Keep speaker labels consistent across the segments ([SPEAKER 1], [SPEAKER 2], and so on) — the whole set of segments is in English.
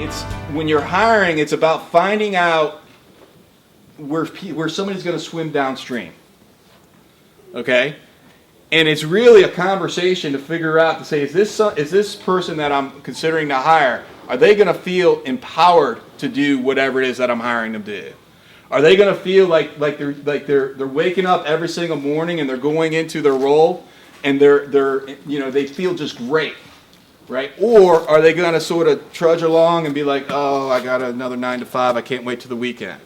[SPEAKER 1] it's when you're hiring, it's about finding out where somebody's going to swim downstream. Okay? And it's really a conversation to figure out, to say, is this person that I'm considering to hire, are they going to feel empowered to do whatever it is that I'm hiring them to do? Are they going to feel like they're waking up every single morning and they're going into their role and they feel just great, right? Or are they going to sort of trudge along and be like, oh, I got another 9 to 5, I can't wait to the weekend?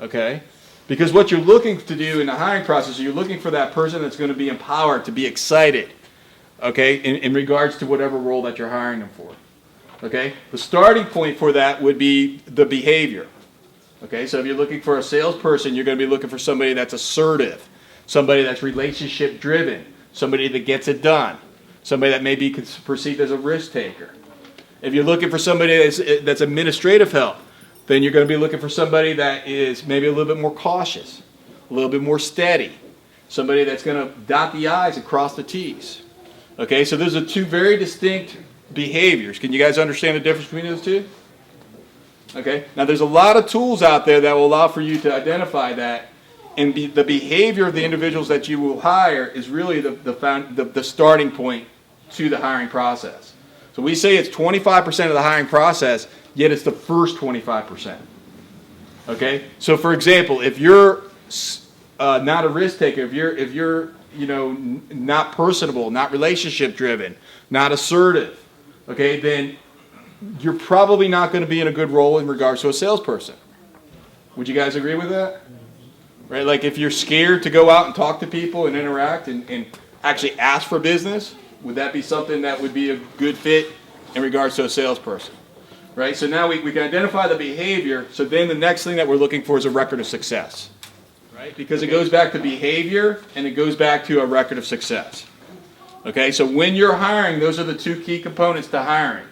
[SPEAKER 1] Okay? Because what you're looking to do in the hiring process, you're looking for that person that's going to be empowered, to be excited, okay, in regards to whatever role that you're hiring them for. Okay? The starting point for that would be the behavior. Okay, so if you're looking for a salesperson, you're going to be looking for somebody that's assertive, somebody that's relationship driven, somebody that gets it done, somebody that may be perceived as a risk taker. If you're looking for somebody that's administrative help, then you're going to be looking for somebody that is maybe a little bit more cautious, a little bit more steady, somebody that's going to dot the I's and cross the T's. Okay, so those are two very distinct behaviors. Can you guys understand the difference between those two? Okay, now there's a lot of tools out there that will allow for you to identify that, and the behavior of the individuals that you will hire is really the starting point to the hiring process. So we say it's 25% of the hiring process, yet it's the first 25%. Okay, so for example, if you're not a risk taker, if you're not personable, not relationship driven, not assertive, okay, then you're probably not going to be in a good role in regards to a salesperson. Would you guys agree with that? Right? Like if you're scared to go out and talk to people and interact and actually ask for business, would that be something that would be a good fit in regards to a salesperson? Right? So now we can identify the behavior. So then the next thing that we're looking for is a record of success. Right? Because it goes back to behavior and it goes back to a record of success. Okay? So when you're hiring, those are the two key components to hiring.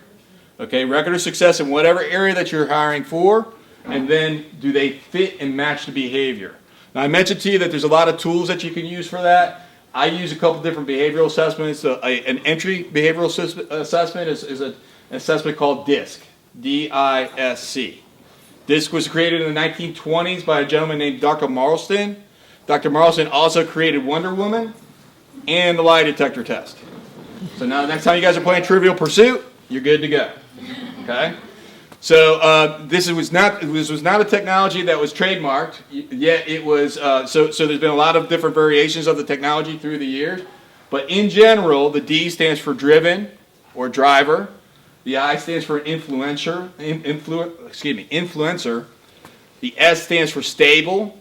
[SPEAKER 1] Okay, record of success in whatever area that you're hiring for, and then do they fit and match the behavior? Now I mentioned to you that there's a lot of tools that you can use for that. I use a couple different behavioral assessments. An entry behavioral assessment is an assessment called DISC, D-I-S-C. DISC was created in the 1920s by a gentleman named Dr. Marlston. Dr. Marlston also created Wonder Woman and the lie detector test. So now next time you guys are playing Trivial Pursuit, you're good to go. Okay, so this was not a technology that was trademarked, yet it was. So there's been a lot of different variations of the technology through the years, but in general, the D stands for driven or driver, the I stands for influencer, the S stands for stable,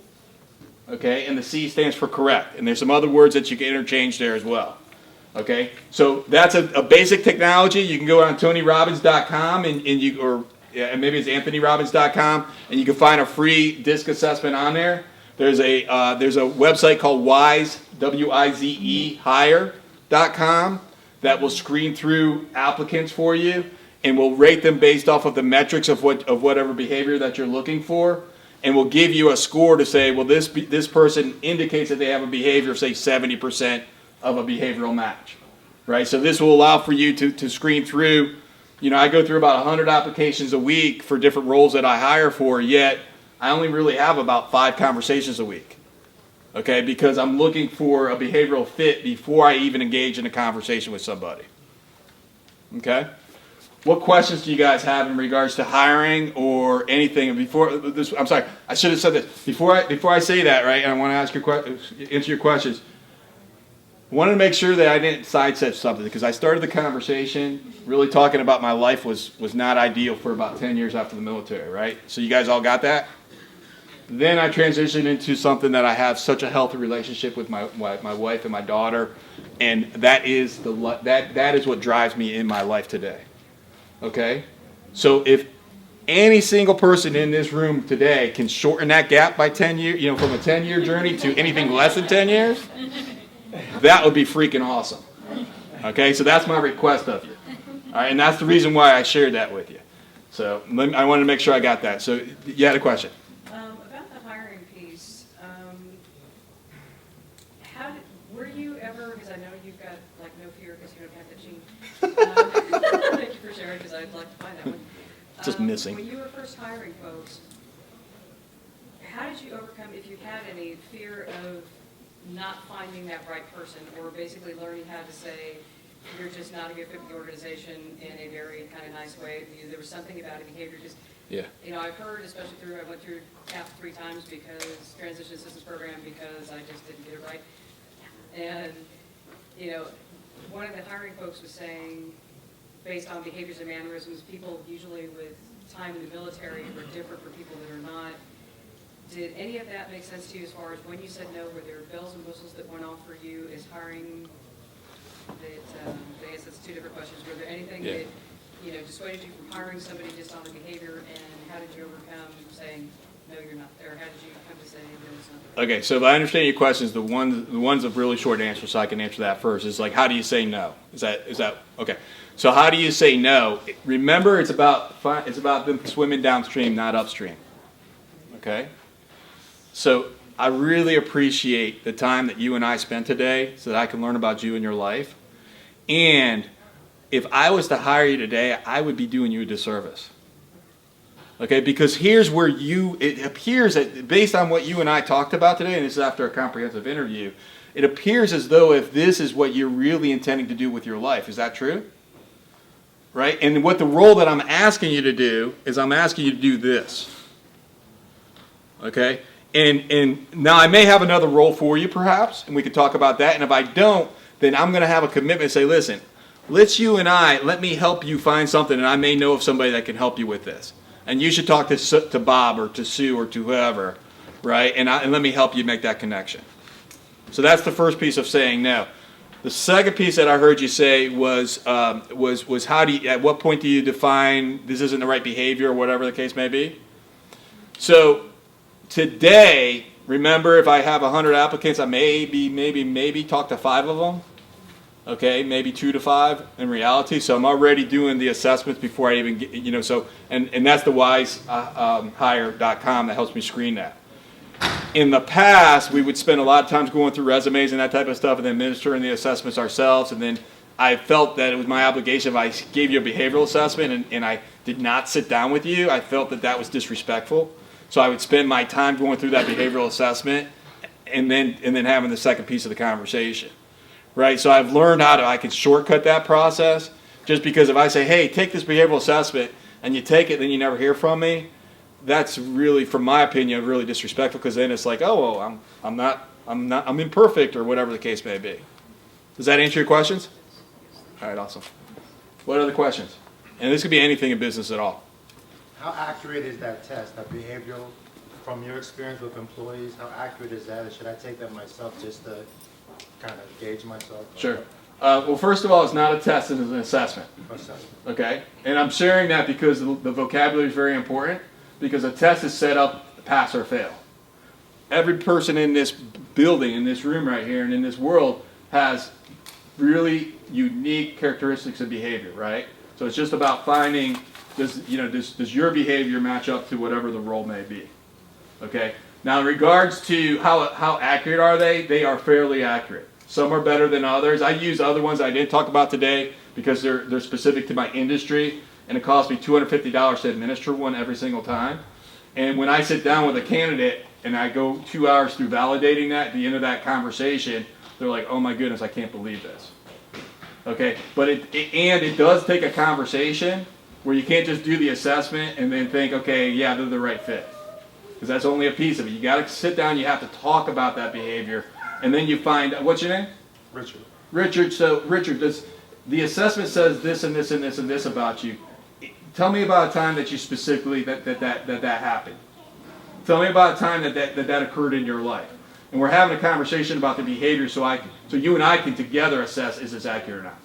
[SPEAKER 1] okay, and the C stands for correct, and there's some other words that you can interchange there as well. Okay, so that's a basic technology. You can go on TonyRobbins.com and maybe it's AnthonyRobbins.com, and you can find a free DISC assessment on there. There's a website called Wize, W-I-Z-E, hire.com that will screen through applicants for you and will rate them based off of the metrics of whatever behavior that you're looking for, and will give you a score to say, well, this person indicates that they have a behavior of say 70% of a behavioral match, right? So this will allow for you to screen through. I go through about 100 applications a week for different roles that I hire for, yet I only really have about 5 conversations a week, okay? Because I'm looking for a behavioral fit before I even engage in a conversation with somebody, okay? What questions do you guys have in regards to hiring or anything? Before this, I'm sorry, I should have said this before I say that, right? And I want to answer your questions. I wanted to make sure that I didn't sidestep something, because I started the conversation really talking about my life was not ideal for about 10 years after the military, right? So you guys all got that? Then I transitioned into something that I have such a healthy relationship with my wife and my daughter, and that is that is what drives me in my life today. Okay? So if any single person in this room today can shorten that gap by 10 years, from a 10-year journey to anything less than 10 years, that would be freaking awesome. Okay, so that's my request of you. All right, and that's the reason why I shared that with you. So I wanted to make sure I got that. So you had a question?
[SPEAKER 2] About the hiring piece, were you ever, because I know you've got no fear because you don't have the gene. Thank you for sharing, because I'd like to find that one.
[SPEAKER 1] just missing.
[SPEAKER 2] When you were first hiring folks, how did you overcome, if you had any, fear of not finding that right person, or basically learning how to say, you're just not a good fit with the organization in a very kind of nice way? There was something about a behavior, because
[SPEAKER 1] Yeah.
[SPEAKER 2] I've heard, especially I went through CAP 3 times because transition assistance program, because I just didn't get it right. And, one of the hiring folks was saying, based on behaviors and mannerisms, people usually with time in the military were different from people that are not. Did any of that make sense to you as far as when you said no, were there bells and whistles that went off for you as hiring? I guess that's 2 different questions. Were there anything that dissuaded you from hiring somebody just on the behavior, and how did you overcome saying no, you're not there? How did you come to say no, it's not there?
[SPEAKER 1] Okay, so if I understand your questions, the ones of really short answer, so I can answer that first, is like, how do you say no? Is that okay? So how do you say no? Remember, it's about them swimming downstream, not upstream. Okay. So I really appreciate the time that you and I spent today, so that I can learn about you and your life. And if I was to hire you today, I would be doing you a disservice. Okay, because here's where it appears that based on what you and I talked about today, and this is after a comprehensive interview, it appears as though if this is what you're really intending to do with your life. Is that true? Right? And what the role that I'm asking you to do is I'm asking you to do this. Okay? And now I may have another role for you perhaps, and we could talk about that. And if I don't, then I'm going to have a commitment and say, listen, let me help you find something, and I may know of somebody that can help you with this. And you should talk to Bob or to Sue or to whoever, right? And let me help you make that connection. So that's the first piece of saying no. The second piece that I heard you say was how do you, at what point do you define this isn't the right behavior or whatever the case may be? So today, remember, if I have 100 applicants, I maybe talk to 5 of them. Okay, maybe 2 to 5 in reality. So I'm already doing the assessments before I even get, so, and that's the wisehire.com that helps me screen that. In the past, we would spend a lot of times going through resumes and that type of stuff and then administering the assessments ourselves. And then I felt that it was my obligation if I gave you a behavioral assessment and I did not sit down with you, I felt that was disrespectful. So I would spend my time going through that behavioral assessment and then having the second piece of the conversation. Right, so I've learned I can shortcut that process, just because if I say, hey, take this behavioral assessment, and you take it, then you never hear from me, that's really, from my opinion, really disrespectful, because then it's like, oh, well, I'm imperfect, or whatever the case may be. Does that answer your questions? All right, awesome. What other questions? And this could be anything in business at all.
[SPEAKER 3] How accurate is that test, that behavioral, from your experience with employees? How accurate is that, or should I take that myself just to kind of gauge myself?
[SPEAKER 1] Sure. Well, first of all, it's not a test, it's an assessment. Okay? And I'm sharing that because the vocabulary is very important, because a test is set up to pass or fail. Every person in this building, in this room right here, and in this world has really unique characteristics of behavior, right? So it's just about finding, does your behavior match up to whatever the role may be? Okay? Now, in regards to how accurate are they are fairly accurate. Some are better than others. I use other ones I didn't talk about today because they're specific to my industry, and it costs me $250 to administer one every single time. And when I sit down with a candidate and I go 2 hours through validating that, at the end of that conversation, they're like, oh my goodness, I can't believe this. Okay, but it does take a conversation where you can't just do the assessment and then think, okay, yeah, they're the right fit. Because that's only a piece of it. You got to sit down, you have to talk about that behavior, and then you find, what's your name?
[SPEAKER 3] Richard.
[SPEAKER 1] Richard, so Richard, the assessment says this and this and this and this about you. Tell me about a time that you specifically, that happened. Tell me about a time that occurred in your life. And we're having a conversation about the behavior so you and I can together assess, is this accurate or not?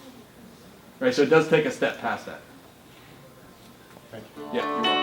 [SPEAKER 1] Right, so it does take a step past that.
[SPEAKER 3] Thank you.
[SPEAKER 1] Yeah, you're welcome.